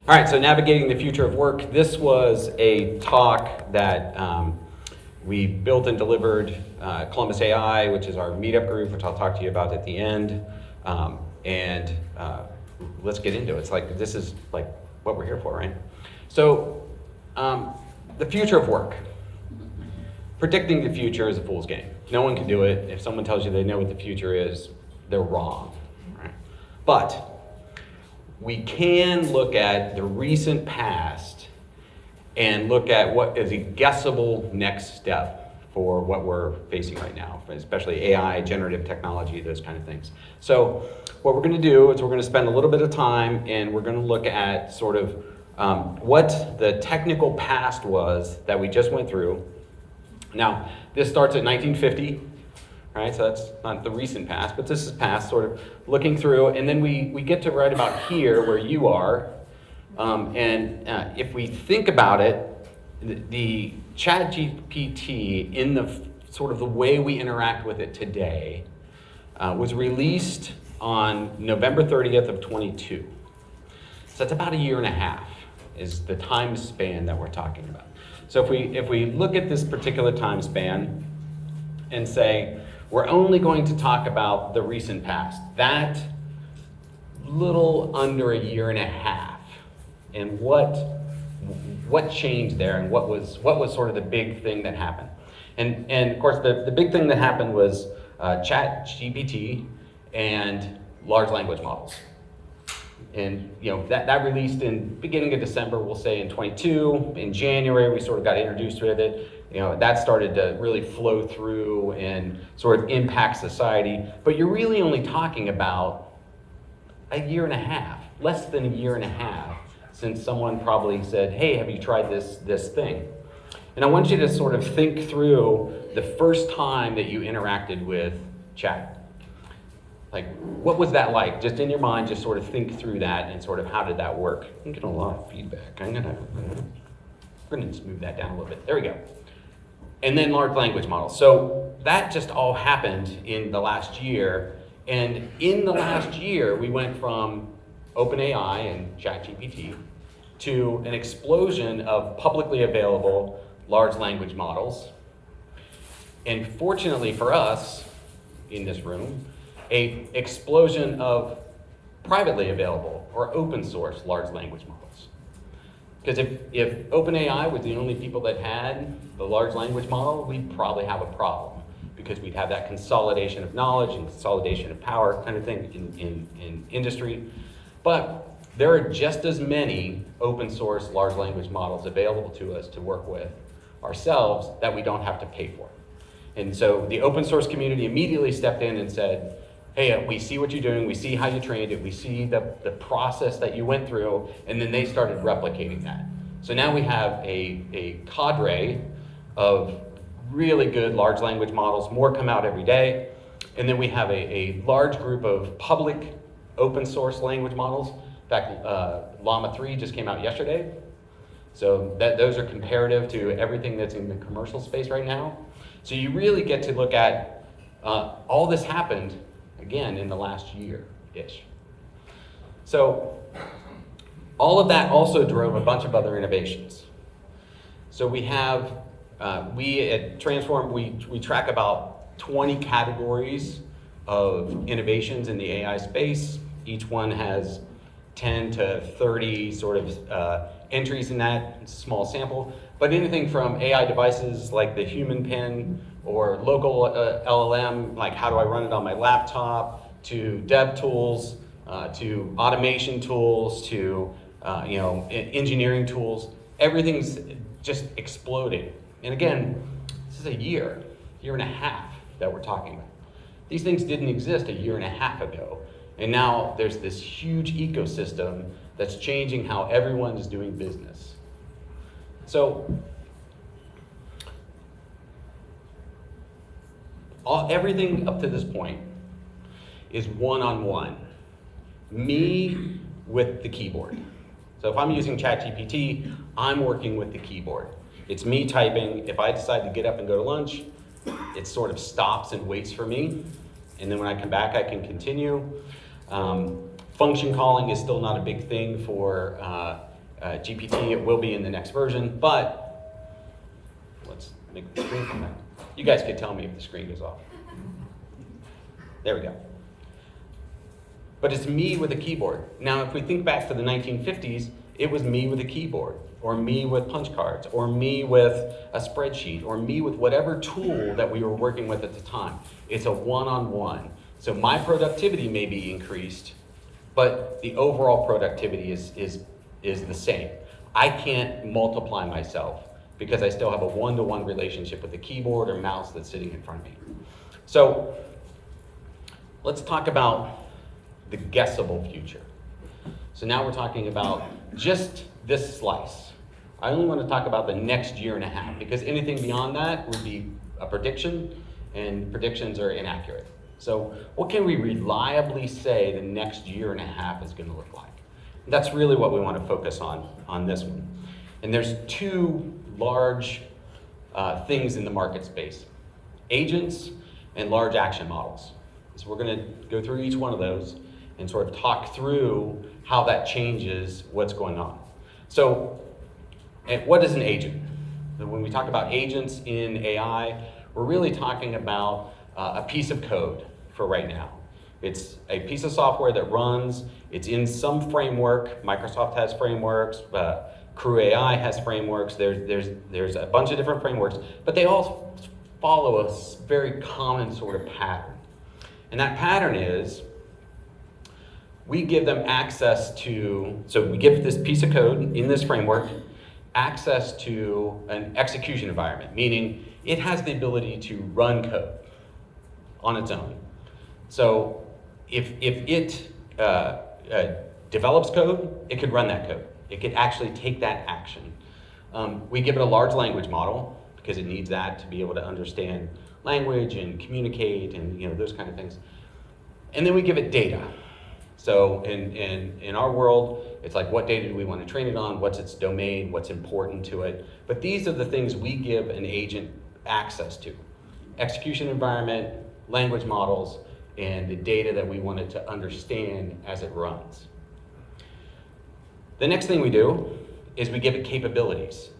All right, so navigating the future of work. This was a talk that we built and delivered Columbus AI, which is our meetup group, which I'll talk to you about at the end. And let's get into it. It's like, this is like what we're here for, right? So the future of work. Predicting the future is a fool's game. No one can do it. If someone tells you they know what the future is, they're wrong, right? But we can look at the recent past and look at what is a guessable next step for what we're facing right now, especially AI, generative technology, those kind of things. So what we're going to do is we're going to spend a little bit of time and we're going to look at sort of what the technical past was that we just went through. Now, this starts at 1950. Right, so that's not the recent past, but this is past, sort of looking through, and then we get to right about here where you are, and if we think about it, the ChatGPT in the sort of the way we interact with it today was released on November 30th of 22. So that's about a year and a half is the time span that we're talking about. So if we look at this particular time span and say, we're only going to talk about the recent past, that little under a year and a half, and what changed there, and what was sort of the big thing that happened. And of course, the big thing that happened was ChatGPT and large language models. And that released in beginning of December, we'll say in 22. In January, we sort of got introduced with it. That started to really flow through and sort of impact society. But you're really only talking about a year and a half, less than a year and a half, since someone probably said, hey, have you tried this thing? And I want you to sort of think through the first time that you interacted with chat. Like, what was that like? Just in your mind, just sort of think through that and sort of how did that work? I'm getting a lot of feedback. We're gonna just move that down a little bit. There we go. And then large language models. So that just all happened in the last year. And in the last year, we went from OpenAI and ChatGPT to an explosion of publicly available large language models. And fortunately for us in this room, an explosion of privately available or open source large language models. Because if OpenAI was the only people that had the large language model, we'd probably have a problem, because we'd have that consolidation of knowledge and consolidation of power kind of thing in industry. But there are just as many open source large language models available to us to work with ourselves that we don't have to pay for. And so the open source community immediately stepped in and said, hey, we see what you're doing, we see how you trained it, we see the process that you went through, and then they started replicating that. So now we have a cadre of really good large language models, more come out every day, and then we have a large group of public open source language models. In fact, Llama 3 just came out yesterday, so those are comparative to everything that's in the commercial space right now. So you really get to look at all this happened again in the last year-ish. So all of that also drove a bunch of other innovations. So we have, we at Transform, we track about 20 categories of innovations in the AI space. Each one has 10 to 30 sort of entries in that. It's a small sample. But anything from AI devices like the human pen, or local LLM, like how do I run it on my laptop, to dev tools, to automation tools, to engineering tools. Everything's just exploding. And again, this is a year and a half that we're talking about. These things didn't exist a year and a half ago. And now there's this huge ecosystem that's changing how everyone is doing business. So everything up to this point is one-on-one. Me with the keyboard. So if I'm using ChatGPT, I'm working with the keyboard. It's me typing. If I decide to get up and go to lunch, it sort of stops and waits for me. And then when I come back, I can continue. Function calling is still not a big thing for GPT. It will be in the next version, but let's make the screen come back. You guys could tell me if the screen goes off. There we go. But it's me with a keyboard. Now, if we think back to the 1950s, it was me with a keyboard, or me with punch cards, or me with a spreadsheet, or me with whatever tool that we were working with at the time. It's a one-on-one. So my productivity may be increased, but the overall productivity is the same. I can't multiply myself because I still have a one-to-one relationship with the keyboard or mouse that's sitting in front of me. So let's talk about the guessable future. So now we're talking about just this slice. I only want to talk about the next year and a half because anything beyond that would be a prediction, and predictions are inaccurate. So what can we reliably say the next year and a half is going to look like? That's really what we want to focus on this one. And there's two large things in the market space: agents and large action models. So we're going to go through each one of those and sort of talk through how that changes what's going on. So what is an agent? When we talk about agents in AI, we're really talking about a piece of code for right now. It's a piece of software that runs, it's in some framework. Microsoft has frameworks, Crew AI has frameworks, there's a bunch of different frameworks, but they all follow a very common sort of pattern. And that pattern is, we give them access to, so we give this piece of code in this framework access to an execution environment, meaning it has the ability to run code on its own. So if it develops code, it could run that code. It could actually take that action. We give it a large language model because it needs that to be able to understand language and communicate and those kind of things. And then we give it data. So in our world, it's like, what data do we want to train it on? What's its domain? What's important to it? But these are the things we give an agent access to: execution environment, language models, and the data that we want it to understand as it runs. The next thing we do is we give it capabilities.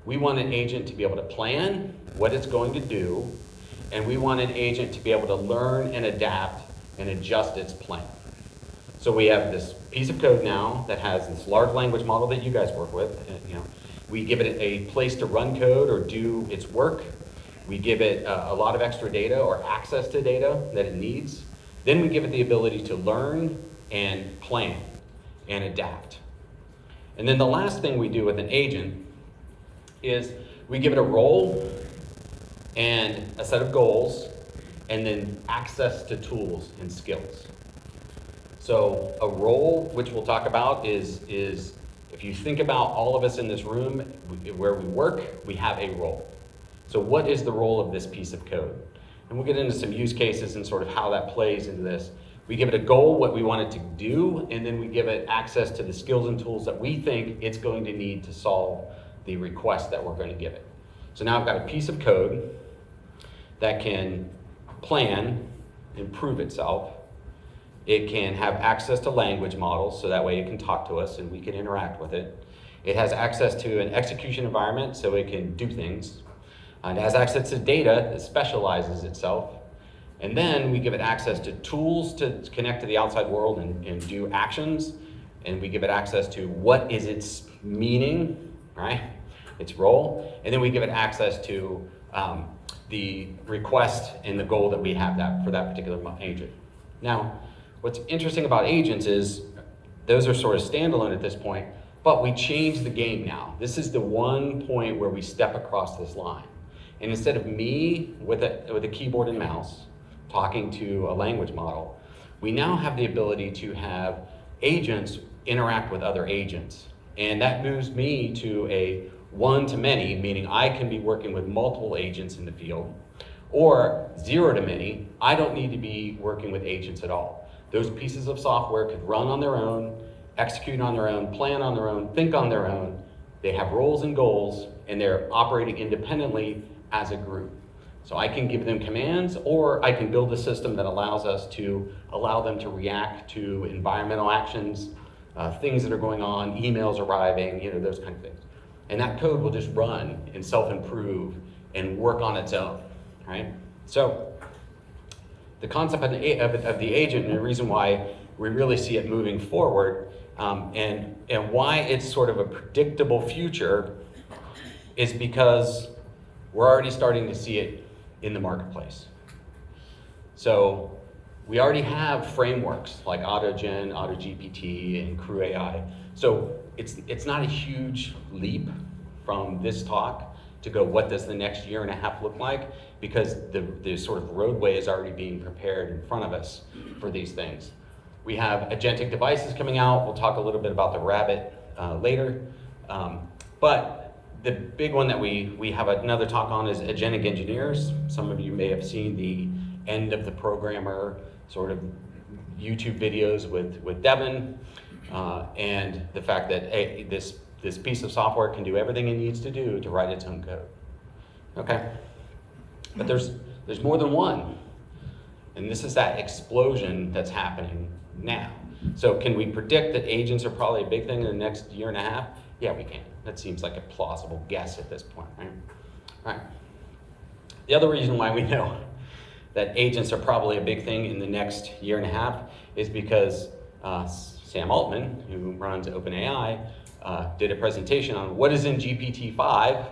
We want an agent to be able to plan what it's going to do, and we want an agent to be able to learn and adapt and adjust its plan. So we have this piece of code now that has this large language model that you guys work with. We give it a place to run code or do its work. We give it a lot of extra data or access to data that it needs. Then we give it the ability to learn and plan and adapt. And then the last thing we do with an agent is we give it a role and a set of goals, and then access to tools and skills. So a role, which we'll talk about, is if you think about all of us in this room, where we work, we have a role. So what is the role of this piece of code? And we'll get into some use cases and sort of how that plays into this. We give it a goal, what we want it to do, and then we give it access to the skills and tools that we think it's going to need to solve the request that we're going to give it. So now I've got a piece of code that can plan, improve itself. It can have access to language models, so that way it can talk to us and we can interact with it. It has access to an execution environment, so it can do things. And it has access to data that specializes itself. And then we give it access to tools to connect to the outside world and do actions. And we give it access to what is its meaning, right? Its role. And then we give it access to the request and the goal that we have for that particular agent. Now, what's interesting about agents is those are sort of standalone at this point, but we change the game now. This is the one point where we step across this line. And instead of me with a keyboard and mouse talking to a language model, we now have the ability to have agents interact with other agents. And that moves me to a one-to-many, meaning I can be working with multiple agents in the field, or zero-to-many, I don't need to be working with agents at all. Those pieces of software could run on their own, execute on their own, plan on their own, think on their own. They have roles and goals, and they're operating independently as a group. So I can give them commands, or I can build a system that allows them to react to environmental actions, things that are going on, emails arriving, those kind of things. And that code will just run and self-improve and work on its own, right? So the concept of the agent, and the reason why we really see it moving forward, and why it's sort of a predictable future, is because we're already starting to see it in the marketplace. So we already have frameworks like AutoGen, AutoGPT, and Crew AI. So it's not a huge leap from this talk to go, what does the next year and a half look like? Because the sort of roadway is already being prepared in front of us for these things. We have agentic devices coming out. We'll talk a little bit about the rabbit later. But the big one that we have another talk on is agentic engineers. Some of you may have seen the end of the programmer sort of YouTube videos with Devin, and the fact that this piece of software can do everything it needs to do to write its own code. Okay? But there's more than one. And this is that explosion that's happening now. So can we predict that agents are probably a big thing in the next year and a half? Yeah, we can. That seems like a plausible guess at this point, right? All right. The other reason why we know that agents are probably a big thing in the next year and a half is because Sam Altman, who runs OpenAI, did a presentation on what is in GPT-5,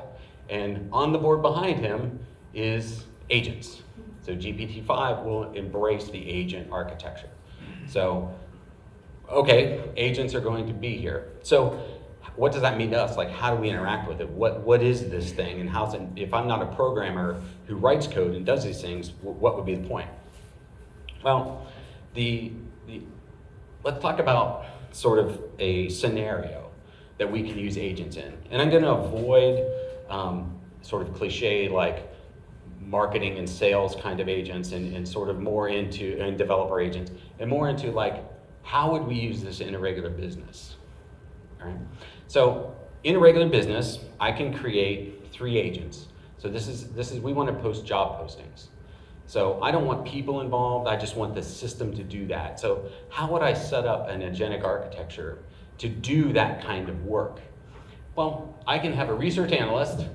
and on the board behind him is agents. So GPT-5 will embrace the agent architecture. So, okay, agents are going to be here. So what does that mean to us? Like, how do we interact with it? What is this thing, and how's it, if I'm not a programmer who writes code and does these things, what would be the point? Well, let's talk about sort of a scenario that we can use agents in. And I'm gonna avoid sort of cliche like marketing and sales kind of agents and sort of more into, and developer agents, and more into like, how would we use this in a regular business, all right? So in a regular business, I can create 3 agents. So this is we want to post job postings. So I don't want people involved, I just want the system to do that. So how would I set up an agentic architecture to do that kind of work? Well, I can have a research analyst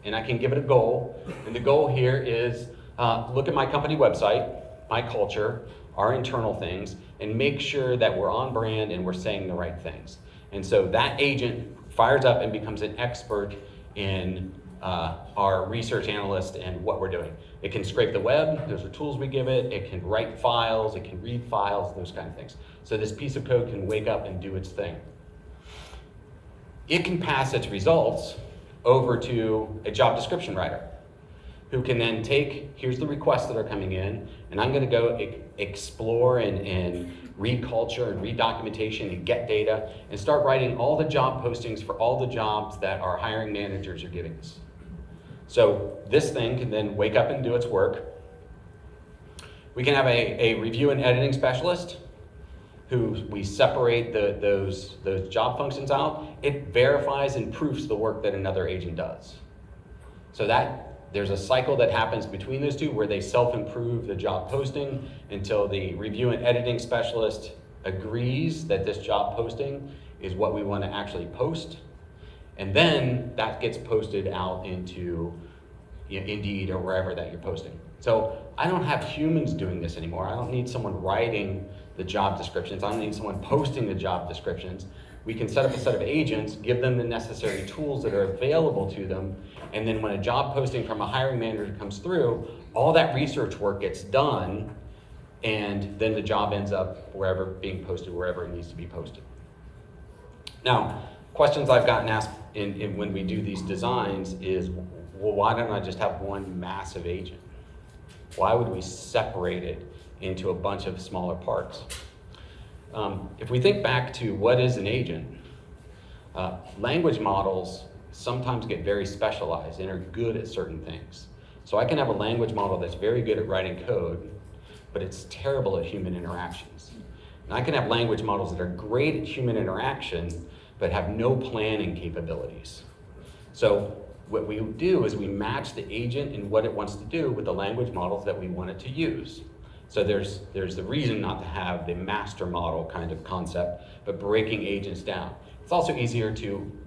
and I can give it a goal. And the goal here is look at my company website, my culture, our internal things, and make sure that we're on brand and we're saying the right things. And so that agent fires up and becomes an expert in our research analyst and what we're doing. It can scrape the web, those are tools we give it. It can write files, it can read files, those kind of things. So this piece of code can wake up and do its thing. It can pass its results over to a job description writer who can then take, here's the requests that are coming in, and I'm gonna go explore and read culture and read documentation and get data and start writing all the job postings for all the jobs that our hiring managers are giving us. So this thing can then wake up and do its work. We can have a review and editing specialist who we separate those job functions out. It verifies and proofs the work that another agent does. So that there's a cycle that happens between those two where they self-improve the job posting until the review and editing specialist agrees that this job posting is what we want to actually post. And then that gets posted out into Indeed or wherever that you're posting. So I don't have humans doing this anymore. I don't need someone writing the job descriptions. I don't need someone posting the job descriptions. We can set up a set of agents, give them the necessary tools that are available to them, and then when a job posting from a hiring manager comes through, all that research work gets done, and then the job ends up wherever being posted, wherever it needs to be posted. Now, questions I've gotten asked when we do these designs is, well, why don't I just have one massive agent? Why would we separate it into a bunch of smaller parts? If we think back to what is an agent, language models sometimes get very specialized and are good at certain things. So I can have a language model that's very good at writing code, but it's terrible at human interactions. And I can have language models that are great at human interaction, but have no planning capabilities. So what we do is we match the agent and what it wants to do with the language models that we want it to use. So there's the reason not to have the master model kind of concept, but breaking agents down. It's also easier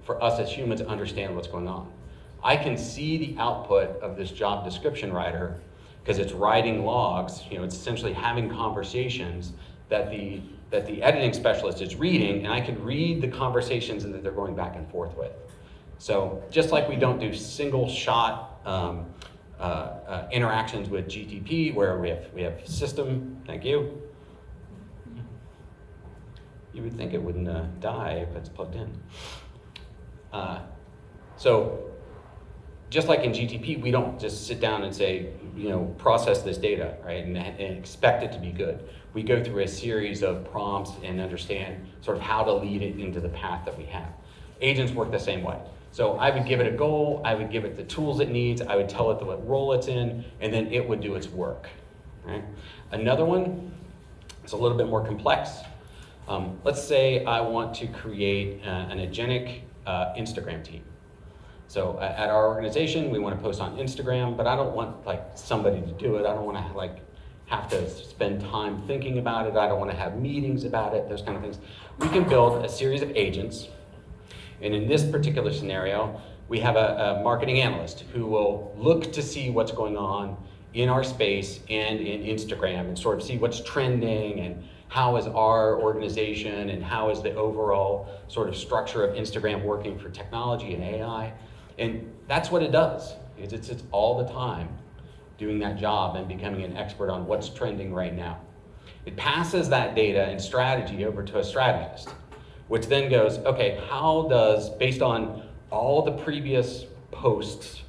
for us as humans to understand what's going on. I can see the output of this job description writer because it's writing logs, it's essentially having conversations that the editing specialist is reading, and I can read the conversations that they're going back and forth with. So just like we don't do single shot interactions with GTP where we have system, thank you. You would think it wouldn't die if it's plugged in. So just like in GTP, we don't just sit down and say, process this data, right, and expect it to be good. We go through a series of prompts and understand sort of how to lead it into the path that we have. Agents work the same way. So I would give it a goal, I would give it the tools it needs, I would tell it what role it's in, and then it would do its work, right? Another one is a little bit more complex. Let's say I want to create an agentic Instagram team. So at our organization, we want to post on Instagram, but I don't want somebody to do it. I don't want to have to spend time thinking about it. I don't want to have meetings about it, those kind of things. We can build a series of agents. And in this particular scenario, we have a marketing analyst who will look to see what's going on in our space and in Instagram and sort of see what's trending and how is our organization and how is the overall sort of structure of Instagram working for technology and AI. And that's what it does. It's all the time doing that job and becoming an expert on what's trending right now. It passes that data and strategy over to a strategist, which then goes, okay, based on all the previous posts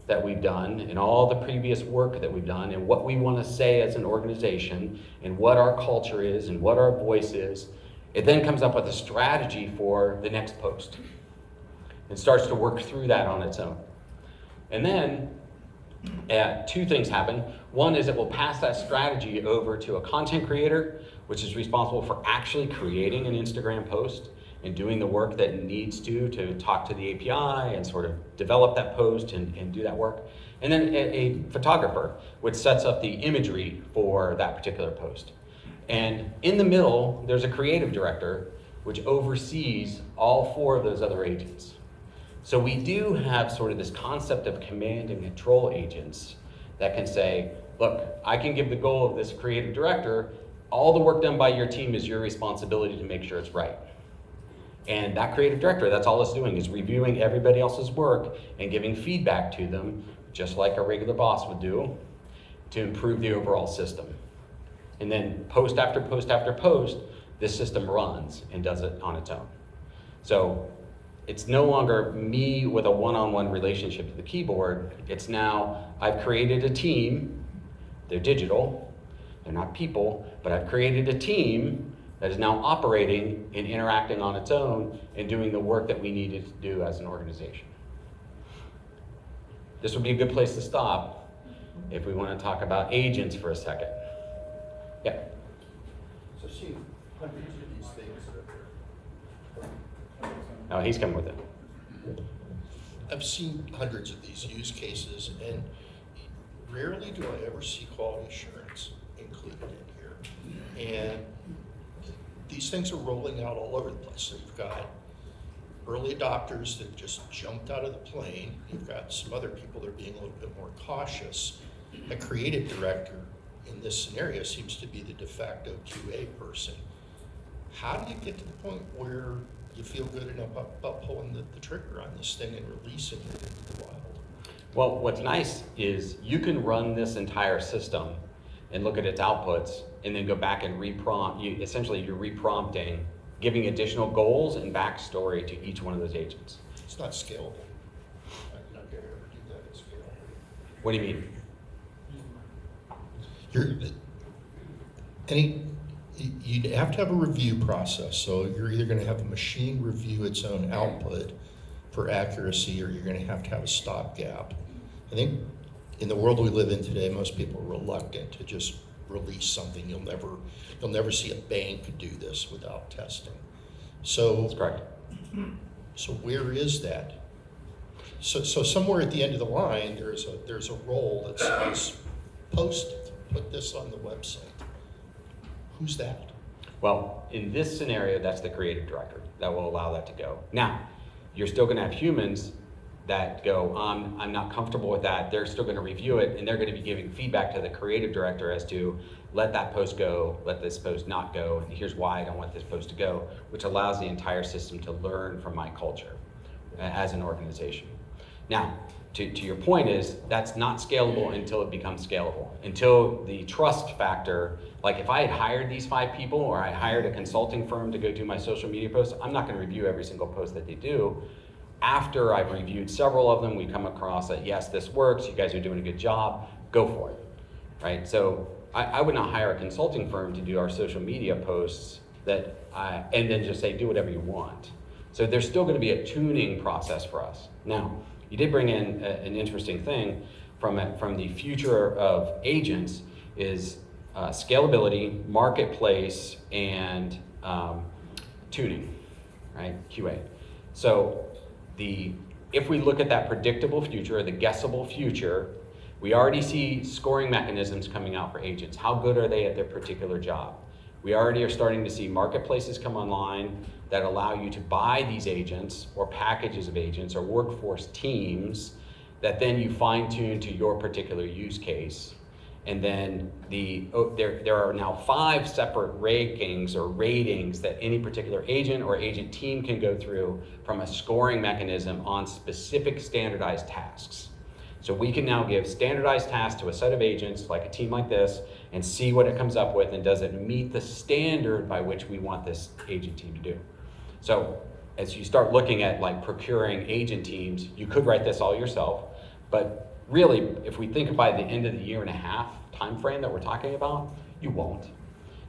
that we've done and all the previous work that we've done and what we want to say as an organization and what our culture is and what our voice is, it then comes up with a strategy for the next post and starts to work through that on its own. And then two things happen. One is it will pass that strategy over to a content creator, which is responsible for actually creating an Instagram post and doing the work that it needs to talk to the API and sort of develop that post and do that work. And then a photographer, which sets up the imagery for that particular post. And in the middle, there's a creative director, which oversees all four of those other agents. So we do have sort of this concept of command and control agents that can say, look, I can give the goal of this creative director, all the work done by your team is your responsibility to make sure it's right. And that creative director, that's all it's doing, is reviewing everybody else's work and giving feedback to them, just like a regular boss would do, to improve the overall system. And then post after post after post, this system runs and does it on its own. So it's no longer me with a one-on-one relationship to the keyboard. It's now, I've created a team, they're digital, they're not people, but I've created a team that is now operating and interacting on its own and doing the work that we needed to do as an organization. This would be a good place to stop if we want to talk about agents for a second. Yeah. So see, hundreds of these things are there. Oh, he's coming with it. I've seen hundreds of these use cases, and rarely do I ever see quality assurance included in here. And these things are rolling out all over the place. So you've got early adopters that just jumped out of the plane. You've got some other people that are being a little bit more cautious. A creative director in this scenario seems to be the de facto QA person. How do you get to the point where you feel good enough about pulling the trigger on this thing and releasing it into the wild? Well, what's nice is you can run this entire system and look at its outputs and then go back and reprompt. You're reprompting, giving additional goals and backstory to each one of those agents. It's not scalable. I'm not going to ever do that at scale. What do you mean? You'd have to have a review process. So you're either going to have a machine review its own output for accuracy, or you're going to have a stopgap. I think in the world we live in today, most people are reluctant to just release something. You'll never see a bank do this without testing. So that's correct. So where is that? So somewhere at the end of the line, there's a role that says, post it, put this on the website. Who's that? Well, in this scenario, that's the creative director that will allow that to go. Now, you're still going to have humans that go, I'm not comfortable with that. They're still going to review it, and they're going to be giving feedback to the creative director as to let that post go, let this post not go, and here's why I don't want this post to go, which allows the entire system to learn from my culture as an organization. Now, to your point is, that's not scalable until it becomes scalable, until the trust factor, like if I had hired these 5 people or I hired a consulting firm to go do my social media posts, I'm not gonna review every single post that they do. After I've reviewed several of them, we come across that, yes, this works, you guys are doing a good job, go for it, right? So I would not hire a consulting firm to do our social media posts and then just say, do whatever you want. So there's still gonna be a tuning process for us. Now, you did bring in an interesting thing from the future of agents is scalability, marketplace, and tuning, right? QA. So if we look at that predictable future, the guessable future, we already see scoring mechanisms coming out for agents. How good are they at their particular job? We already are starting to see marketplaces come online that allow you to buy these agents or packages of agents or workforce teams that then you fine tune to your particular use case. And then there are now 5 separate rankings or ratings that any particular agent or agent team can go through from a scoring mechanism on specific standardized tasks. So we can now give standardized tasks to a set of agents, like a team like this, and see what it comes up with, and does it meet the standard by which we want this agent team to do. So as you start looking at like procuring agent teams, you could write this all yourself, but really, if we think by the end of the 1.5-year time frame that we're talking about, you won't.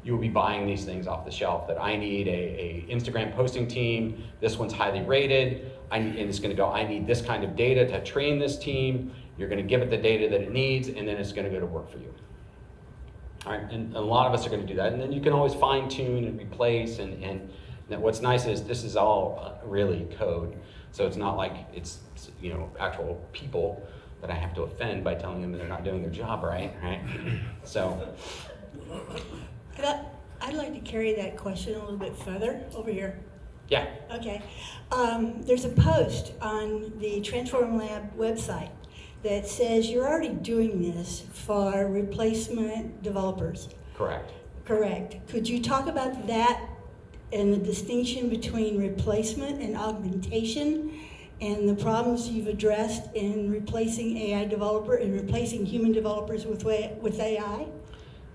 You will be buying these things off the shelf that I need a Instagram posting team, this one's highly rated, and it's gonna go, I need this kind of data to train this team, you're gonna give it the data that it needs, and then it's gonna go to work for you. All right, and a lot of us are gonna do that, and then you can always fine tune and replace, and what's nice is this is all really code, so it's not like it's actual people that I have to offend by telling them they're not doing their job right? So. I'd like to carry that question a little bit further over here. Yeah. Okay. There's a post on the Transform Lab website that says you're already doing this for replacement developers. Correct. Correct. Could you talk about that and the distinction between replacement and augmentation and the problems you've addressed in replacing AI developer and replacing human developers with AI?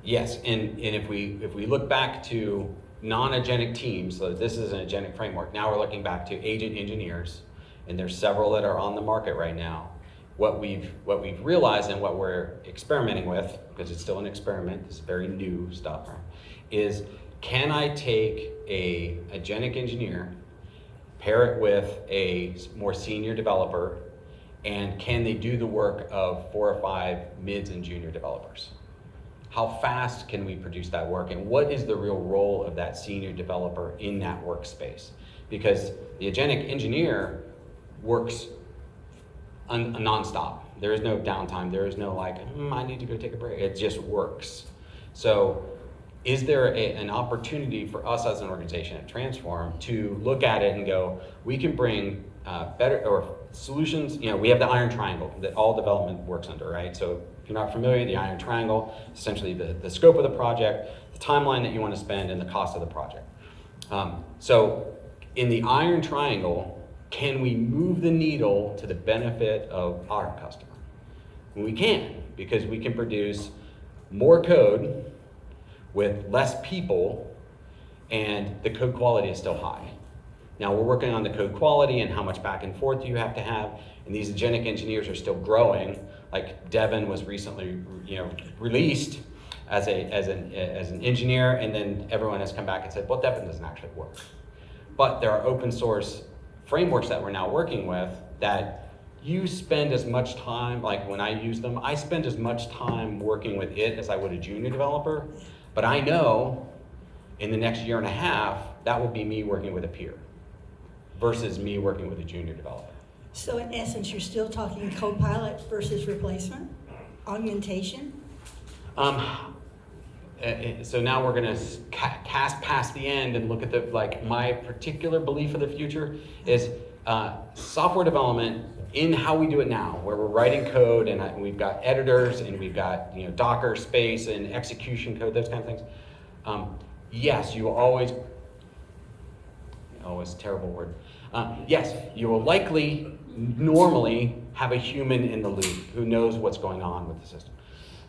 Yes, and if we look back to non-agentic teams, so this is an agentic framework, now we're looking back to agent engineers, and there's several that are on the market right now. What we've realized and what we're experimenting with, because it's still an experiment, this is very new stuff, right, is can I take a agentic engineer, pair it with a more senior developer, and can they do the work of 4 or 5 mids and junior developers? How fast can we produce that work, and what is the real role of that senior developer in that workspace? Because the agentic engineer works nonstop. There is no downtime. There is no like, I need to go take a break. It just works. So is there an opportunity for us as an organization at Transform to look at it and go, we can bring better or solutions? We have the iron triangle that all development works under, right? So if you're not familiar, the iron triangle, essentially the scope of the project, the timeline that you want to spend, and the cost of the project. So in the iron triangle, can we move the needle to the benefit of our customer? And we can, because we can produce more code with less people, and the code quality is still high. Now we're working on the code quality and how much back and forth you have to have, and these agentic engineers are still growing. Like Devin was recently, released as an engineer, and then everyone has come back and said, well, Devin doesn't actually work. But there are open source frameworks that we're now working with that you spend as much time, like when I use them, I spend as much time working with it as I would a junior developer, but I know in the next 1.5 years, that will be me working with a peer versus me working with a junior developer. So in essence, you're still talking co-pilot versus replacement, augmentation? so now we're going to cast past the end and look at the, like, my particular belief of the future is software development in how we do it now, where we're writing code and we've got editors and we've got, you know, Docker space and execution code, those kind of things. Yes, you will always, oh, it's a terrible word. Yes, you will likely normally have a human in the loop who knows what's going on with the system.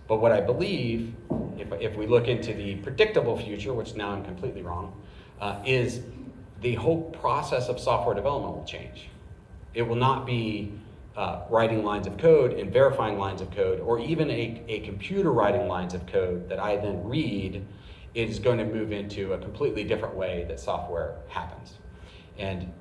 But what I believe, if we look into the predictable future, which now I'm completely wrong, is the whole process of software development will change. It will not be writing lines of code and verifying lines of code, or even a computer writing lines of code that I then read. It is going to move into a completely different way that software happens. And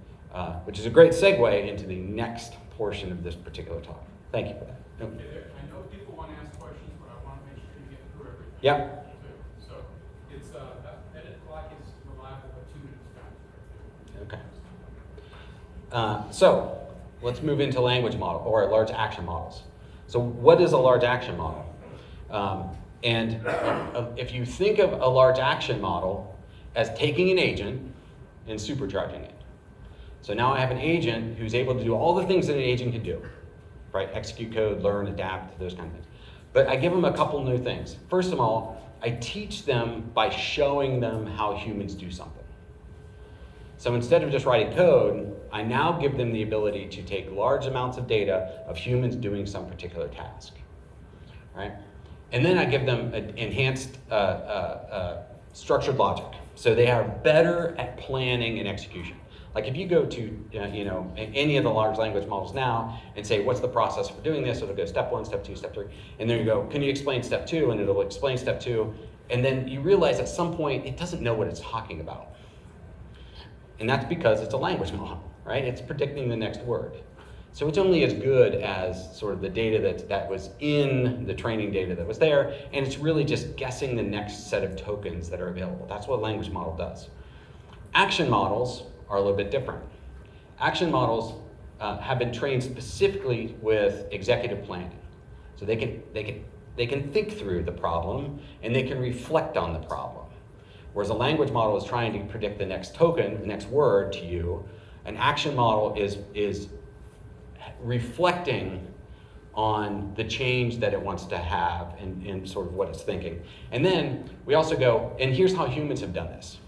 which is a great segue into the next portion of this particular talk. Thank you for that. Okay, I know people want to ask questions, but I want to make sure you get through everything. Yeah. So it's edit clock is reliable, but 2 minutes time. Okay. So let's move into language model or large action models. So what is a large action model? If you think of a large action model as taking an agent and supercharging it. So now I have an agent who's able to do all the things that an agent can do, right? Execute code, learn, adapt, those kind of things. But I give them a couple new things. First of all, I teach them by showing them how humans do something. So instead of just writing code, I now give them the ability to take large amounts of data of humans doing some particular task, right? And then I give them an enhanced structured logic. So they are better at planning and execution. Like if you go to any of the large language models now and say, what's the process for doing this? It'll go step 1, step 2, step 3. And then you go, can you explain step 2? And it'll explain step 2. And then you realize at some point it doesn't know what it's talking about. And that's because it's a language model, right? It's predicting the next word. So it's only as good as sort of the data that was in the training data that was there, and it's really just guessing the next set of tokens that are available. That's what a language model does. Action models are a little bit different. Action models have been trained specifically with executive planning. So they can think through the problem and they can reflect on the problem. Whereas a language model is trying to predict the next token, the next word to you. An action model is reflecting on the change that it wants to have and sort of what it's thinking. And then we also go, and here's how humans have done this.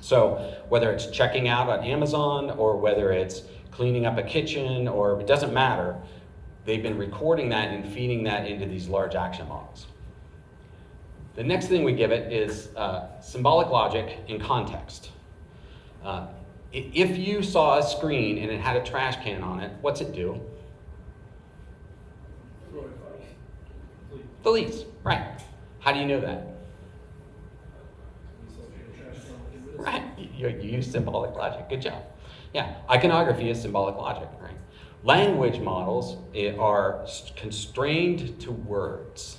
So whether it's checking out on Amazon or whether it's cleaning up a kitchen, or it doesn't matter, they've been recording that and feeding that into these large action models. The next thing we give it is symbolic logic and context. If you saw a screen and it had a trash can on it, what's it do? Deletes, right. How do you know that? Right, you use symbolic logic, good job. Yeah, iconography is symbolic logic, right? Language models are constrained to words.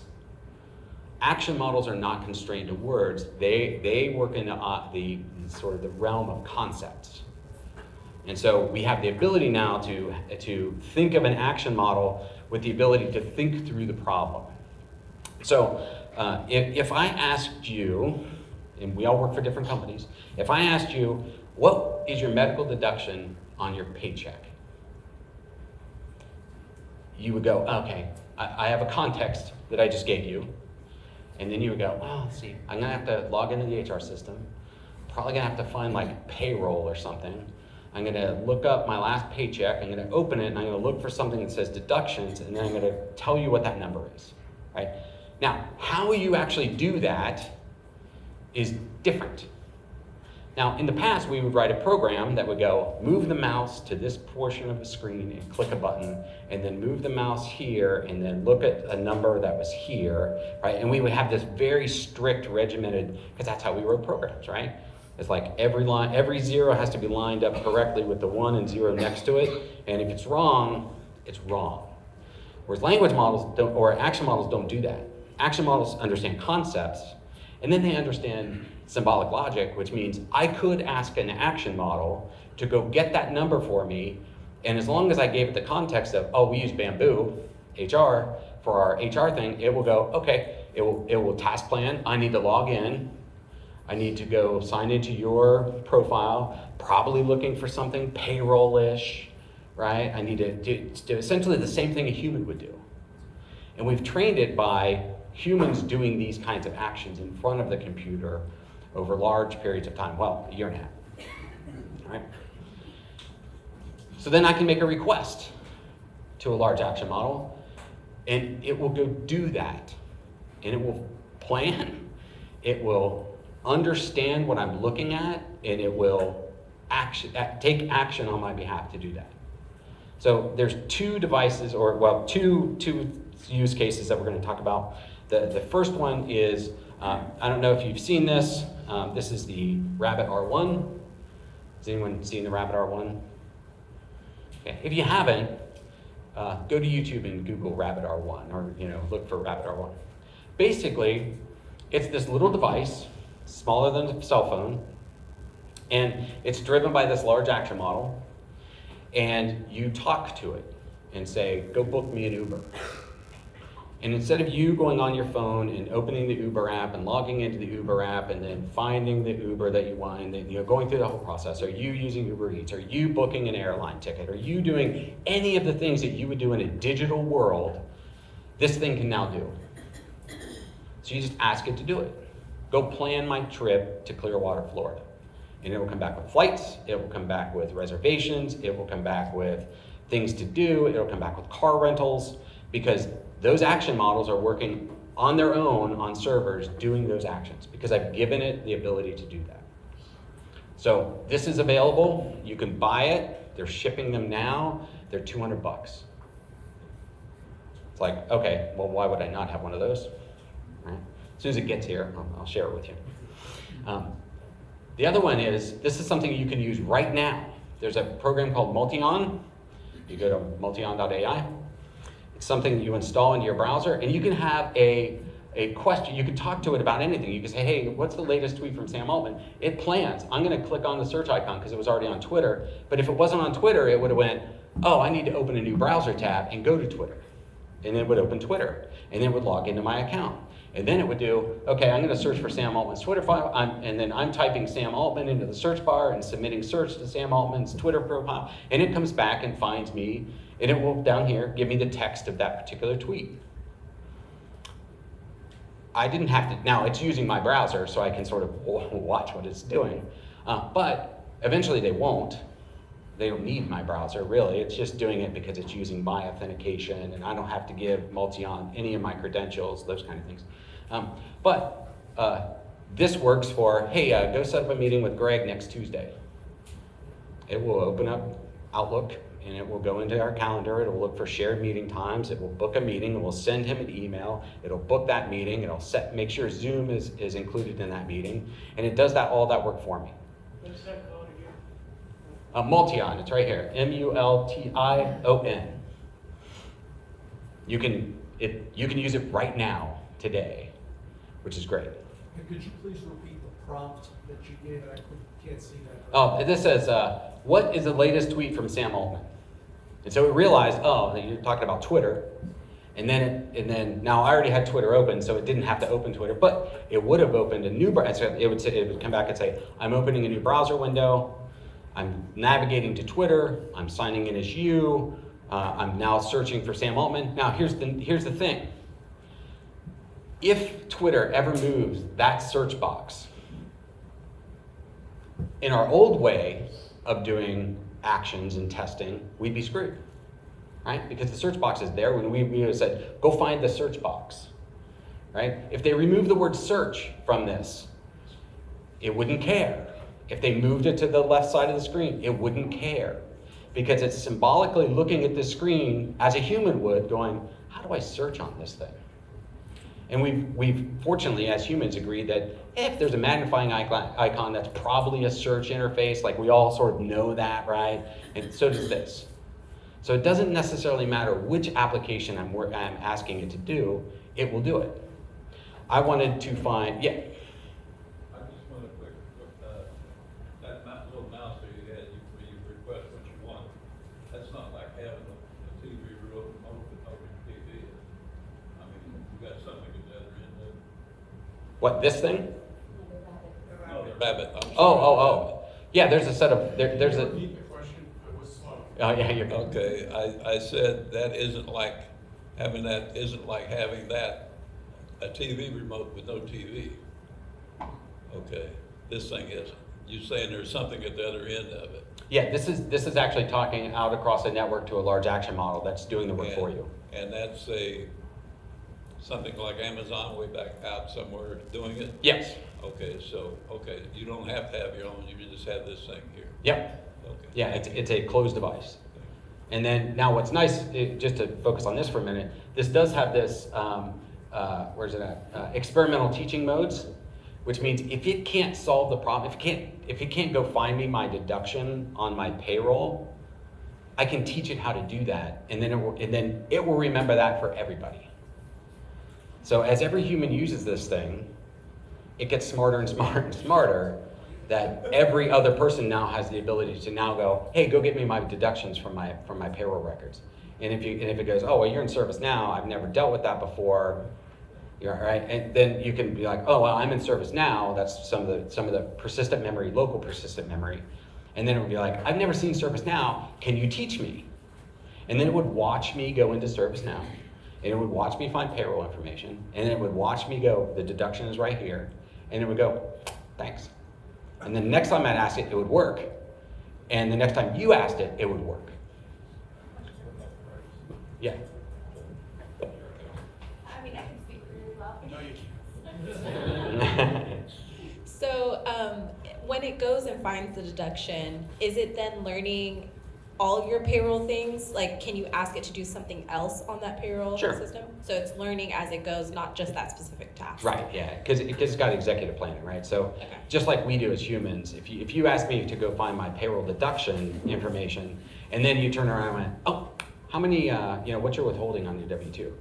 Action models are not constrained to words. They work in the sort of the realm of concepts. And so we have the ability now to think of an action model with the ability to think through the problem. So if I asked you, and we all work for different companies, if I asked you, what is your medical deduction on your paycheck? You would go, okay, I have a context that I just gave you. And then you would go, well, let's see, I'm gonna have to log into the HR system. Probably gonna have to find like payroll or something. I'm gonna look up my last paycheck, I'm gonna open it, and I'm gonna look for something that says deductions, and then I'm gonna tell you what that number is, right? Now, how you actually do that is different. Now, in the past, we would write a program that would go, move the mouse to this portion of the screen and click a button, and then move the mouse here, and then look at a number that was here, right? And we would have this very strict, regimented, because that's how we wrote programs, right? It's like every zero has to be lined up correctly with the 1 and 0 next to it, and if it's wrong, it's wrong. Whereas language models don't, or action models don't do that. Action models understand concepts, and then they understand symbolic logic, which means I could ask an action model to go get that number for me, and as long as I gave it the context of, oh, we use Bamboo, HR, for our HR thing, it will go, okay, it will task plan. I need to log in. I need to go sign into your profile, probably looking for something payroll-ish, right? I need to do essentially the same thing a human would do. And we've trained it by humans doing these kinds of actions in front of the computer over large periods of time. Well, a year and a half, right? So then I can make a request to a large action model, and it will go do that. And it will plan, it will understand what I'm looking at, and it will take action on my behalf to do that. So there's two devices, or well, two use cases that we're going to talk about. The first one is, I don't know if you've seen this. This is the Rabbit R1. Has anyone seen the Rabbit R1? Okay. If you haven't, go to YouTube and Google Rabbit R1, or look for Rabbit R1. Basically, it's this little device, smaller than a cell phone, and it's driven by this large action model, and you talk to it and say, go book me an Uber. And instead of you going on your phone and opening the Uber app and logging into the Uber app and then finding the Uber that you want, and then going through the whole process, are you using Uber Eats? Are you booking an airline ticket? Are you doing any of the things that you would do in a digital world? This thing can now do. So you just ask it to do it. Go plan my trip to Clearwater, Florida. And it will come back with flights, it will come back with reservations, it will come back with things to do, it will come back with car rentals, because those action models are working on their own on servers doing those actions, because I've given it the ability to do that. So this is available, you can buy it, they're shipping them now, they're $200. It's like, okay, well, why would I not have one of those? Right? As soon as it gets here, I'll share it with you. The other one is, this is something you can use right now. There's a program called Multion. You go to multion.ai. It's something you install into your browser, and you can have a question. You can talk to it about anything. You can say, hey, what's the latest tweet from Sam Altman? It plans. I'm going to click on the search icon because it was already on Twitter. But if it wasn't on Twitter, it would have went, oh, I need to open a new browser tab and go to Twitter. And it would open Twitter, and then it would log into my account. And then it would do, okay, I'm going to search for Sam Altman's Twitter file, and then I'm typing Sam Altman into the search bar and submitting search to Sam Altman's Twitter profile, and it comes back and finds me, and it will, down here, give me the text of that particular tweet. I didn't have to, now it's using my browser, so I can sort of watch what it's doing, but eventually they won't. They don't need my browser, really. It's just doing it because it's using my authentication, and I don't have to give Multion any of my credentials, those kind of things. But this works for, hey, go set up a meeting with Greg next Tuesday. It will open up Outlook, and it will go into our calendar. It will look for shared meeting times. It will book a meeting. It will send him an email. It'll book that meeting. It'll make sure Zoom is included in that meeting, and it does all that work for me. What's that called again? Multion, it's right here, Multion. You can use it right now, today, which is great. Could you please repeat the prompt that you gave? I can't see that. Oh, this says, what is the latest tweet from Sam Altman? And so it realized, oh, that you're talking about Twitter. And then now I already had Twitter open, so it didn't have to open Twitter, but it would have opened a new browser. It would come back and say, I'm opening a new browser window. I'm navigating to Twitter. I'm signing in as you. I'm now searching for Sam Altman. Now here's the thing. If Twitter ever moves that search box, in our old way of doing actions and testing, we'd be screwed, right? Because the search box is there. When we would have said, go find the search box, right? If they remove the word search from this, it wouldn't care. If they moved it to the left side of the screen, it wouldn't care. Because it's symbolically looking at the screen as a human would, going, how do I search on this thing? And we've fortunately, as humans, agreed that if there's a magnifying icon, that's probably a search interface. Like, we all sort of know that, right? And so does this. So it doesn't necessarily matter which application I'm asking it to do, it will do it. I wanted to find, yeah. I just want a quick, that little mouse there you had, where you request what you want. That's not like having a TV remote open over your TV. I mean, you got something at the other end of it. What, this thing? No, the rabbit. I'm sorry. Oh. Yeah, there's a set of, there's a, Repeat the question, it was slow. oh, yeah, you're good. Okay, I said that isn't like having that, a TV remote with no TV. Okay, this thing isn't. You're saying there's something at the other end of it. Yeah, this is actually talking out across a network to a large action model that's doing the work for you. And that's something like Amazon way back out somewhere doing it? Yes. Okay, you don't have to have your own, you just have this thing here. Yep. Okay. Yeah, it's a closed device. And then now what's nice, just to focus on this for a minute, this does have this, where's it at? Experimental teaching modes, which means if it can't solve the problem, if it can't go find me my deduction on my payroll, I can teach it how to do that, and then it will remember that for everybody. So as every human uses this thing, it gets smarter and smarter and smarter, that every other person now has the ability to now go, hey, go get me my deductions from my payroll records. And if it goes, oh, well, you're in service now, I've never dealt with that before, you're right, and then you can be like, oh, well, I'm in service now. That's some of the persistent memory, local persistent memory, and then it would be like, I've never seen service now. Can you teach me? And then it would watch me go into service now, and it would watch me find payroll information, and then it would watch me go, the deduction is right here, and it would go, thanks. And then the next time I'd ask it, it would work, and the next time you asked it, it would work. Yeah. I mean, I can speak for you as well. No, you can't. So, when it goes and finds the deduction, is it then learning all of your payroll things? Like, can you ask it to do something else on that payroll Sure. system? So it's learning as it goes, not just that specific task. Right, yeah, because it's got executive planning, right? So Okay. just like we do as humans, if you ask me to go find my payroll deduction information, and then you turn around and went, oh, how many, what's your withholding on your W-2?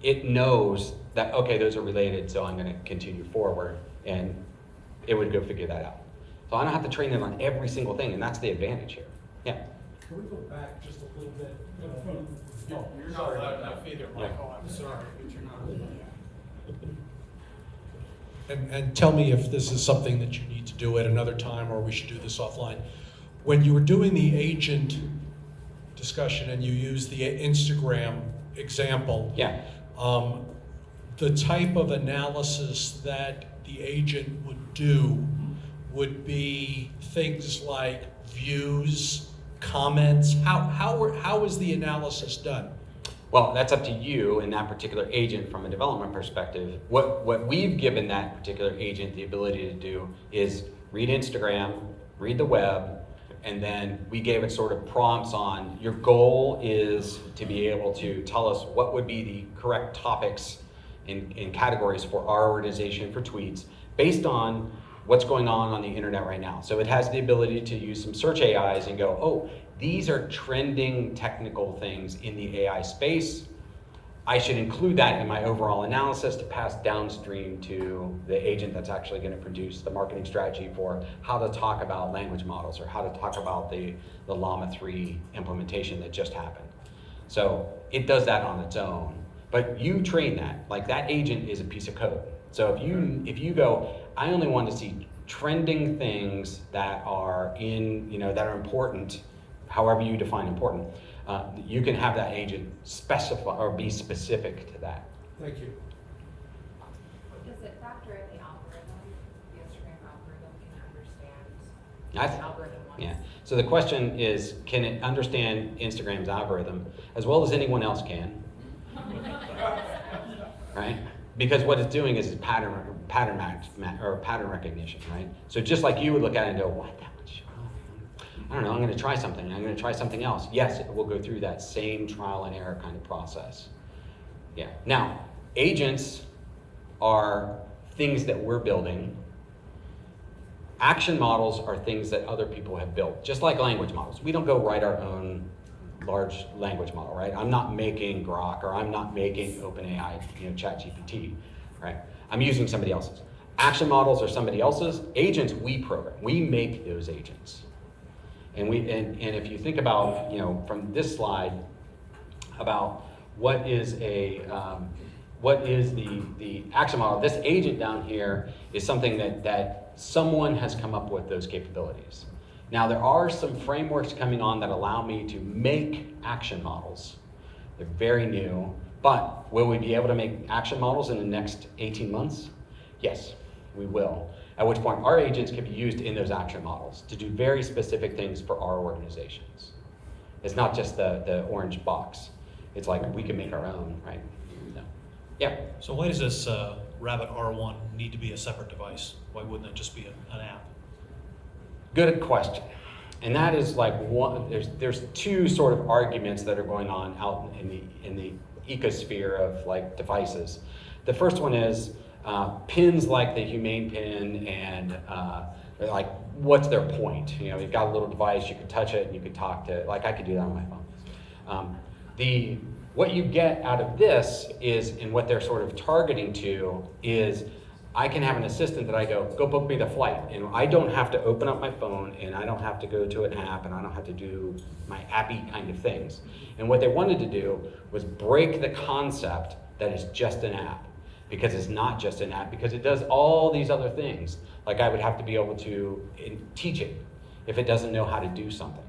It knows that, okay, those are related, so I'm gonna continue forward, and it would go figure that out. So I don't have to train them on every single thing, and that's the advantage here. Yeah. Can we go back just a little bit? You're not loud enough either, Michael, I'm sorry, but you're not. And tell me if this is something that you need to do at another time, or we should do this offline. When you were doing the agent discussion and you used the Instagram example, Yeah. The type of analysis that the agent would do would be things like views, comments. How is the analysis done? Well, that's up to you and that particular agent from a development perspective. What we've given that particular agent the ability to do is read Instagram, read the web, and then we gave it sort of prompts on, your goal is to be able to tell us what would be the correct topics in categories for our organization for tweets based on what's going on the internet right now. So it has the ability to use some search AIs and go, oh, these are trending technical things in the AI space. I should include that in my overall analysis to pass downstream to the agent that's actually going to produce the marketing strategy for how to talk about language models or how to talk about the Llama 3 implementation that just happened. So it does that on its own, but you train that. Like, that agent is a piece of code. So if you go, I only want to see trending things that are that are important, however you define important, you can have that agent specify or be specific to that. Thank you. Does it factor in the algorithm? The Instagram algorithm can understand That's- the algorithm wants? Yeah. So the question is, can it understand Instagram's algorithm as well as anyone else can? Right? Because what it's doing is pattern recognition, right? So just like you would look at it and go, what that much? I don't know, I'm going to try something. I'm going to try something else. Yes, it will go through that same trial and error kind of process. Yeah. Now, agents are things that we're building. Action models are things that other people have built, just like language models. We don't go write our own large language model, right? I'm not making Grok, or I'm not making OpenAI, ChatGPT, right? I'm using somebody else's. Action models are somebody else's. Agents we program. We make those agents. And if you think about, from this slide, about what is what is the action model? This agent down here is something that someone has come up with those capabilities. Now, there are some frameworks coming on that allow me to make action models. They're very new, but will we be able to make action models in the next 18 months? Yes, we will. At which point our agents can be used in those action models to do very specific things for our organizations. It's not just the orange box. It's like we can make our own, right? So, yeah. So why does this Rabbit R1 need to be a separate device? Why wouldn't it just be an app? Good question. And that is like one, there's two sort of arguments that are going on out in the ecosphere of like devices. The first one is pins like the Humane pin and like what's their point? You know, you've got a little device, you can touch it and you can talk to it. Like I could do that on my phone. What you get out of this is, and what they're sort of targeting to is, I can have an assistant that I go book me the flight. And I don't have to open up my phone and I don't have to go to an app and I don't have to do my appy kind of things. And what they wanted to do was break the concept that it's just an app. Because it's not just an app, because it does all these other things. Like I would have to be able to teach it if it doesn't know how to do something.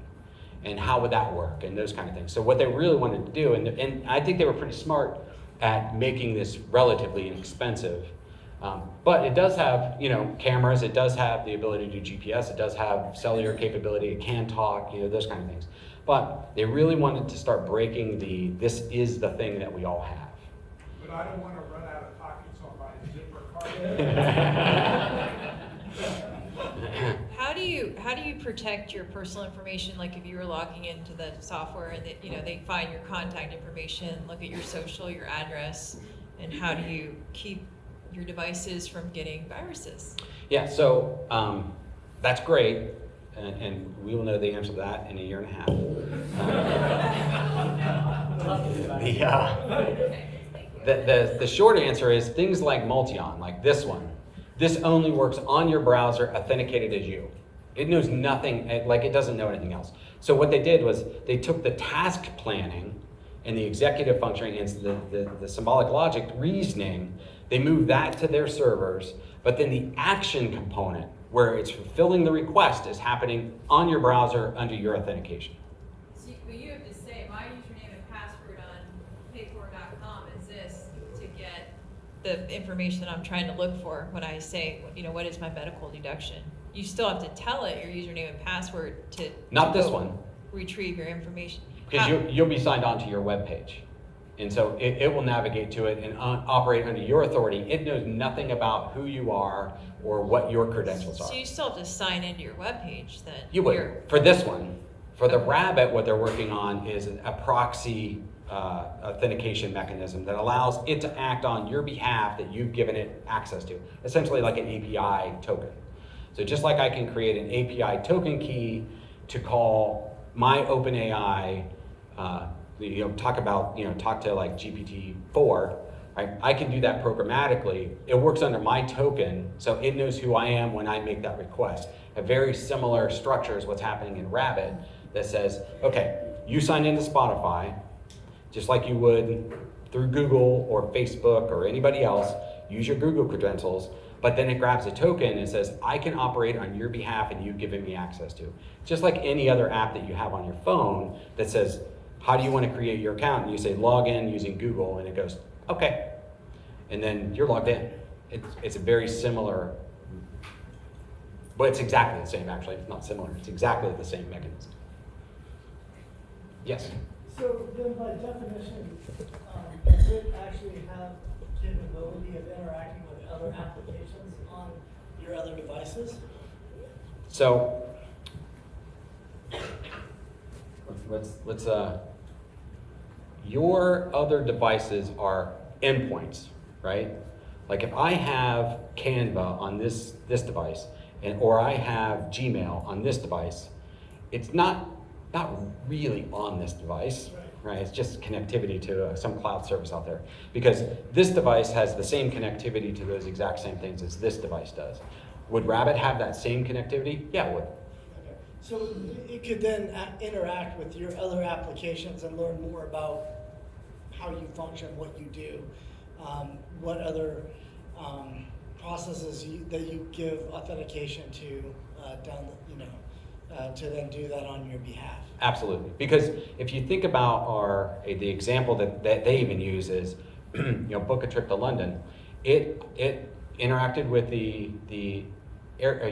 And how would that work, and those kind of things. So what they really wanted to do, and I think they were pretty smart at making this relatively inexpensive. But it does have, you know, cameras, it does have the ability to do GPS, it does have cellular capability, it can talk, you know, those kind of things. But they really wanted to start breaking this is the thing that we all have. But I don't want to run out of talking to my zipper card. How do you protect your personal information? Like if you were logging into the software and they find your contact information, look at your social, your address, and how do you keep your devices from getting viruses? Yeah, so that's great, and we will know the answer to that in a year and a half. The short answer is things like multi-on, like this one. This only works on your browser, authenticated as you. It knows nothing, like it doesn't know anything else. So what they did was they took the task planning and the executive functioning and the symbolic logic reasoning, they moved that to their servers, but then the action component, where it's fulfilling the request, is happening on your browser under your authentication. So you have to say, my username and password on payfor.com is this to get the information that I'm trying to look for when I say, what is my medical deduction? You still have to tell it your username and password to Not this one. Retrieve your information. Because you'll be signed on to your web page. And so it will navigate to it and operate under your authority. It knows nothing about who you are or what your credentials are. So you still have to sign into your web page then? You would. For this one. For the Rabbit, what they're working on is a proxy authentication mechanism that allows it to act on your behalf that you've given it access to. Essentially like an API token. So just like I can create an API token key to call my OpenAI, talk to like GPT-4, right? I can do that programmatically. It works under my token, so it knows who I am when I make that request. A very similar structure is what's happening in Rabbit that says, okay, you signed into Spotify, just like you would through Google or Facebook or anybody else, use your Google credentials, but then it grabs a token and says, I can operate on your behalf and you've given me access to. Just like any other app that you have on your phone that says, how do you want to create your account? And you say, log in using Google, and it goes, okay. And then you're logged in. It's a very similar, but it's exactly the same actually. It's not similar, it's exactly the same mechanism. Yes? So then by definition, does it actually have capability of interacting with other applications on your other devices? So, let's your other devices are endpoints, right? Like if I have Canva on this device, or I have Gmail on this device, it's not really on this device, right? It's just connectivity to some cloud service out there. Because this device has the same connectivity to those exact same things as this device does. Would Rabbit have that same connectivity? Yeah, it would. Okay. So it could then interact with your other applications and learn more about how you function, what you do. what other processes that you give authentication to to then do that on your behalf. Absolutely, because if you think about the example that they even use is, book a trip to London, it interacted with the air,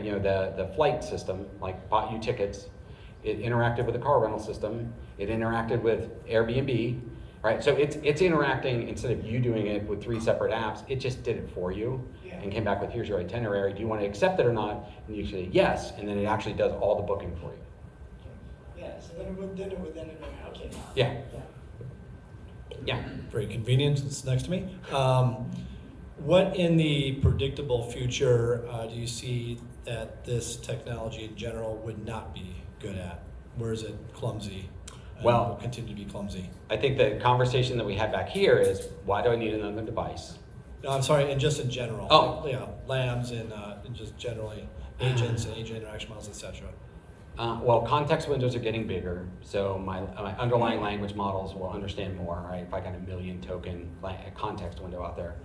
the flight system, like bought you tickets. It interacted with the car rental system. It interacted with Airbnb, right? So it's interacting, instead of you doing it with 3 separate apps, it just did it for you. Yeah. And came back with, here's your itinerary. Do you want to accept it or not? And you say yes, and then it actually does all the booking for you. Yeah, so then it would then okay. Yeah. Yeah. Very convenient. It's next to me. What in the predictable future do you see that this technology in general would not be good at? Where is it clumsy? Well, will continue to be clumsy. I think the conversation that we had back here is, why do I need another device? No, I'm sorry, and just in general. Oh. Like, LAMs and just generally agents and agent interaction models, etc. Well, context windows are getting bigger, so my underlying language models will understand more, right? If I got a 1 million token context window out there.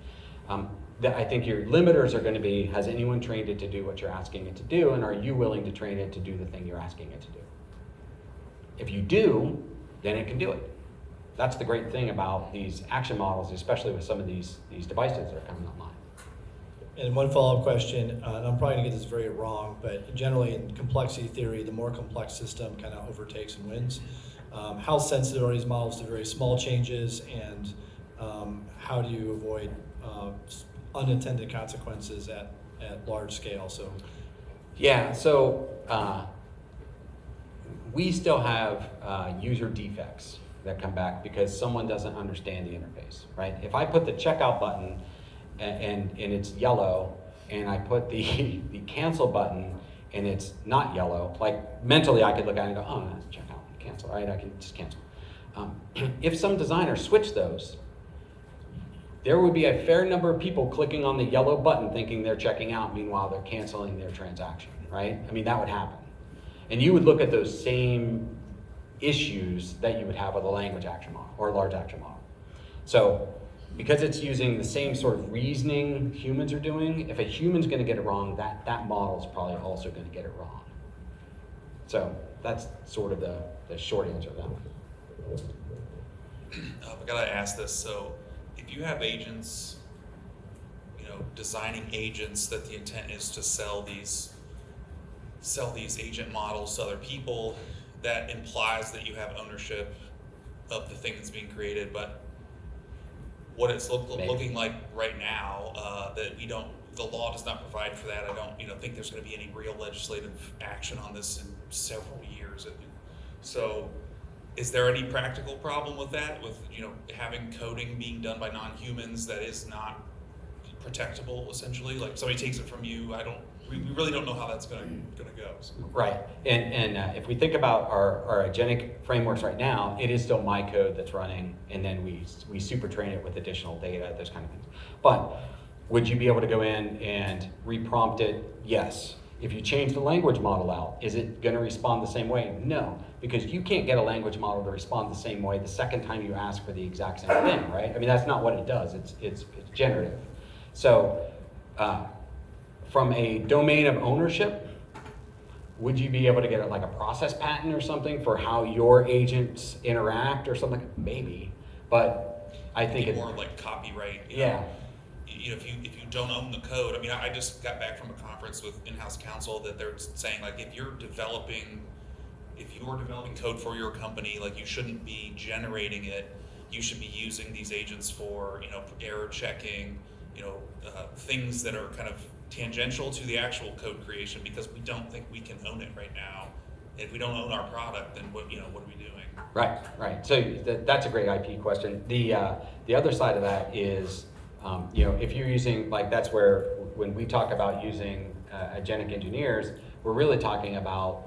I think your limiters are going to be, has anyone trained it to do what you're asking it to do, and are you willing to train it to do the thing you're asking it to do? If you do, then it can do it. That's the great thing about these action models, especially with some of these devices that are coming online. And one follow-up question, and I'm probably gonna get this very wrong, but generally in complexity theory, the more complex system kind of overtakes and wins. How sensitive are these models to very small changes, and how do you avoid unintended consequences at large scale? So, yeah, so we still have user defects that come back because someone doesn't understand the interface, right? If I put the checkout button and it's yellow, and I put the cancel button and it's not yellow, like mentally I could look at it and go, oh, that's checkout and cancel, right? I can just cancel. If some designer switched those, there would be a fair number of people clicking on the yellow button thinking they're checking out, meanwhile they're canceling their transaction, right? I mean, that would happen. And you would look at those same issues that you would have with a language action model or a large action model. So because it's using the same sort of reasoning humans are doing, if a human's going to get it wrong, that model's probably also going to get it wrong. So that's sort of the short answer to that one. I gotta ask this. So if you have agents, designing agents that the intent is to sell these agent models to other people, that implies that you have ownership of the thing that's being created. But what it's looking like right now, that the law does not provide for that. I don't, think there's going to be any real legislative action on this in several years. So, is there any practical problem with that? With having coding being done by non-humans that is not protectable, essentially? Like somebody takes it from you, we really don't know how that's going to go. So. Right, and if we think about our agentic frameworks right now, it is still my code that's running, and then we super train it with additional data, those kind of things. But would you be able to go in and reprompt it? Yes. If you change the language model out, is it going to respond the same way? No, because you can't get a language model to respond the same way the second time you ask for the exact same thing, right? I mean, that's not what it does. It's generative. So from a domain of ownership, would you be able to get like a process patent or something for how your agents interact or something? Maybe, but I think it's more like copyright. Yeah. If you don't own the code, I mean, I just got back from a conference with in-house counsel that they're saying, like, if you're developing code for your company, like, you shouldn't be generating it. You should be using these agents for, error checking, things that are kind of tangential to the actual code creation, because we don't think we can own it right now. If we don't own our product, then what are we doing? Right. So that's a great IP question. The other side of that is, if you're using, like, that's where when we talk about using agentic engineers, we're really talking about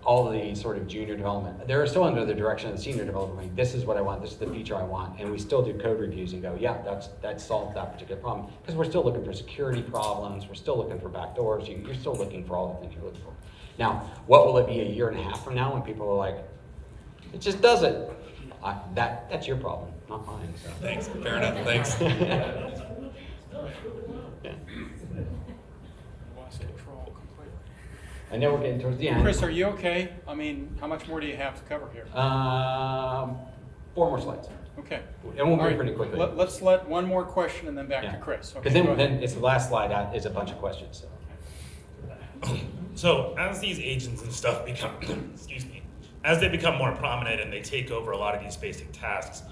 all the sort of junior development. They're still under the direction of the senior developer. Like, this is what I want. This is the feature I want. And we still do code reviews and go, yeah, that solved that particular problem. Because we're still looking for security problems. We're still looking for backdoors. You're still looking for all the things you're looking for. Now, what will it be a year and a half from now when people are like, it just does it? That's your problem, not mine. So. Thanks. Fair enough. Thanks. Yeah. Lost control completely. I know we're getting towards the end. Chris, are you okay? I mean, how much more do you have to cover here? 4 more slides. Okay. It won't All be right, pretty quickly. Let's let one more question and then back Yeah. to Chris. Because Okay, go then ahead. it's the last slide is a bunch of questions. So. So as these agents and stuff become, excuse me, as they become more prominent and they take over a lot of these basic tasks,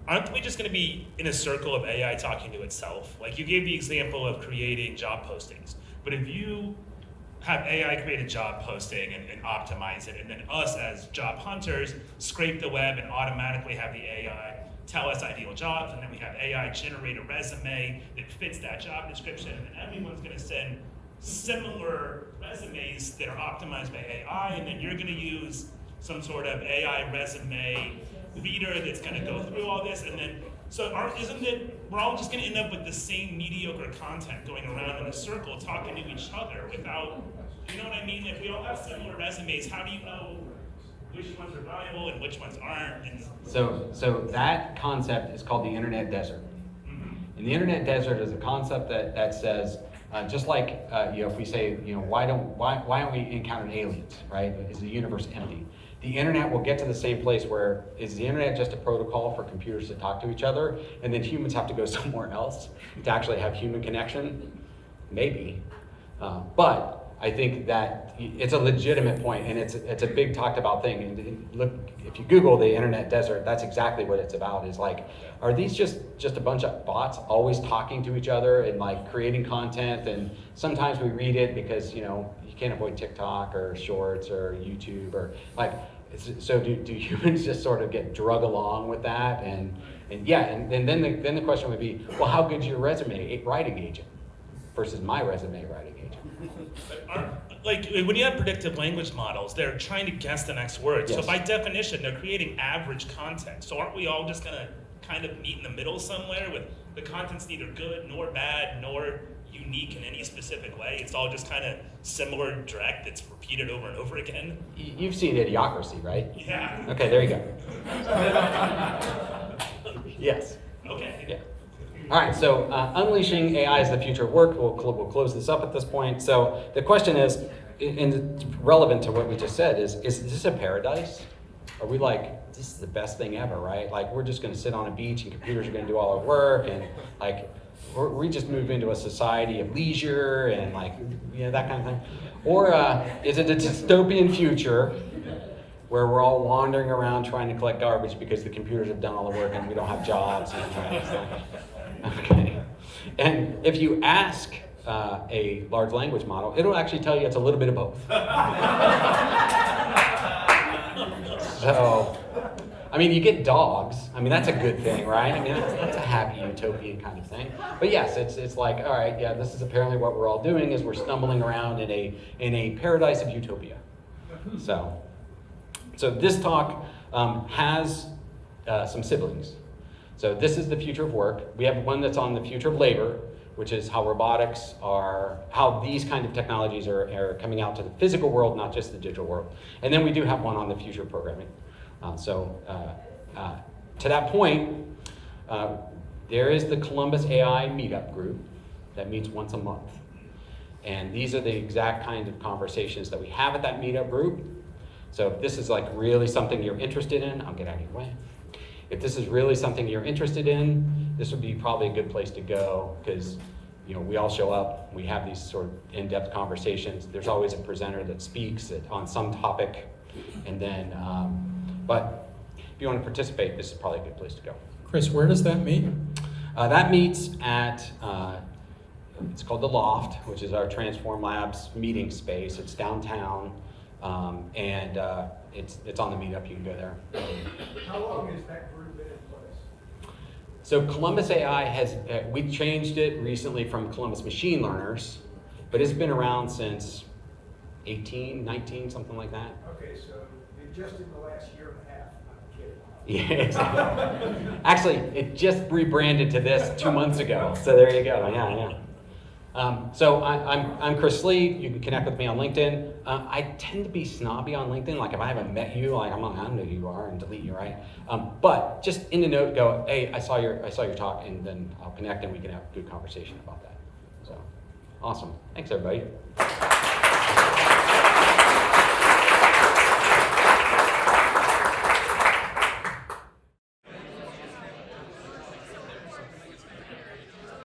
aren't we just going to be in a circle of AI talking to itself? Like you gave the example of creating job postings, but if you have AI create a job posting and optimize it, and then us as job hunters scrape the web and automatically have the AI tell us ideal jobs, and then we have AI generate a resume that fits that job description, and then everyone's going to send similar resumes that are optimized by AI, and then you're going to use some sort of AI resume reader that's going to go through all this, and then isn't it we're all just going to end up with the same mediocre content going around in a circle talking to each other without, you know what I mean? If we all have similar resumes, how do you know which ones are valuable and which ones aren't? And So that concept is called the internet desert. And the internet desert is a concept that says, just like if we say, why don't we encounter aliens, right? Is the universe empty? The internet will get to the same place where is the internet just a protocol for computers to talk to each other, and then humans have to go somewhere else to actually have human connection? Maybe, but I think that it's a legitimate point, and it's a big talked about thing. And look, if you Google the internet desert, that's exactly what it's about. Is like, are these just a bunch of bots always talking to each other and like creating content? And sometimes we read it because you can't avoid TikTok or Shorts or YouTube or like. So do humans just sort of get drug along with that? And then the question would be, well, how good's your resume writing agent versus my resume writing agent? Like when you have predictive language models, they're trying to guess the next word. Yes. So by definition, they're creating average content. So aren't we all just gonna kind of meet in the middle somewhere with the content's neither good nor bad nor unique in any specific way? It's all just kind of similar direct that's repeated over and over again. You've seen Idiocracy, right? Yeah. Okay, there you go. Yes. Okay. Yeah. All right, so unleashing AI is the future of work. We'll close this up at this point. So the question is, and it's relevant to what we just said, is this a paradise? Are we like, this is the best thing ever, right? Like we're just gonna sit on a beach and computers are gonna do all our work, and like, we just move into a society of leisure and like, that kind of thing? Or is it a dystopian future where we're all wandering around trying to collect garbage because the computers have done all the work and we don't have jobs? Okay. And if you ask a large language model, it'll actually tell you it's a little bit of both. So, I mean, you get dogs. I mean, that's a good thing, right? I mean, that's a happy utopian kind of thing. But yes, it's like, all right, yeah, this is apparently what we're all doing is we're stumbling around in a paradise of utopia. So this talk has some siblings. So this is the future of work. We have one that's on the future of labor, which is how how these kind of technologies are coming out to the physical world, not just the digital world. And then we do have one on the future of programming. To that point, there is the Columbus AI meetup group that meets once a month. And these are the exact kind of conversations that we have at that meetup group. So if this is like really something you're interested in, I'll get out of your way. If this is really something you're interested in, this would be probably a good place to go because we all show up, we have these sort of in-depth conversations. There's always a presenter that speaks on some topic, and then, but if you want to participate, this is probably a good place to go. Chris, where does that meet? That meets at, it's called The Loft, which is our Transform Labs meeting space. It's downtown, and it's on the meetup. You can go there. How long has that group been in place? So Columbus AI we changed it recently from Columbus Machine Learners, but it's been around since 18, 19, something like that. Okay, so just in the last year and a half, I'm kidding. Yeah, exactly. Actually, it just rebranded to this 2 months ago. So there you go. Yeah. So I'm Chris Slee. You can connect with me on LinkedIn. I tend to be snobby on LinkedIn. Like if I haven't met you, like I don't know who you are and delete you, right? But just in the note, go, hey, I saw your talk, and then I'll connect and we can have a good conversation about that. So awesome. Thanks everybody.